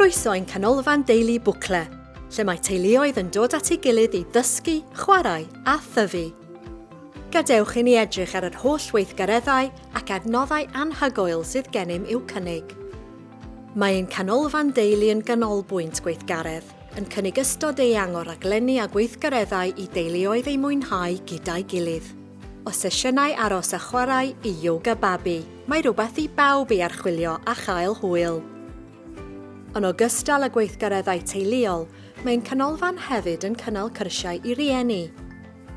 Croeso ein canolfan deulu bwcle, lle mae teuluoedd yn dod at ei gilydd i ddysgu, chwarae a thyfu. Gadewch i ni edrych ar yr holl weithgareddau ac adnoddau anhygoel sydd gennym i'w cynnig. Mae ein canolfan deulu yn ganolbwynt gweithgaredd, yn cynnig ystod eang o raglenni a gweithgareddau i deuluoedd ei mwynhau gyda'i gilydd. O sesiynau aros a chwarae i yoga babi, mae rhywbeth i bawb i archwilio a chael hwyl. Yn ogystal â gweithgareddau teuluol, mae'n canolfan hefyd yn cynnal cyrsiau i rieni.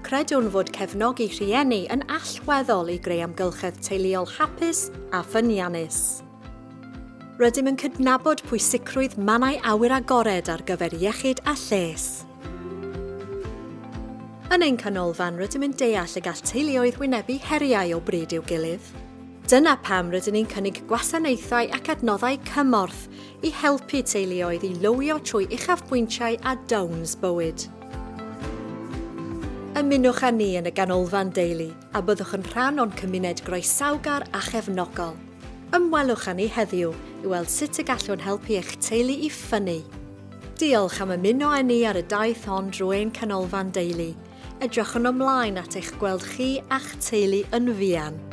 Credwn fod cefnogi rhieni yn allweddol i greu amgylchedd teuluol hapus a ffyniannus. Rydym yn cydnabod pwysigrwydd mannau awyr agored ar gyfer iechyd a lles. Yn ein canolfan rydym yn deall y gall teuluoedd wynebu heriau o bryd i'w gilydd. Dyna pam rydym ni'n cynnig gwasanaethau ac adnoddau cymorth i helpu teuluoedd i lywio trwy uchafbwyntiau a downs bywyd. Ymunwch â ni yn y ganolfan deulu a byddwch yn rhan o'n cymuned groesawgar a chefnogol. Ymwelwch â ni heddiw i weld sut y gallwn helpu eich teulu i ffynnu. Diolch am ymuno â ni ar y daith hon drwy ein canolfan deulu. Edrychwn ymlaen at eich gweld chi a'ch teulu yn fuan.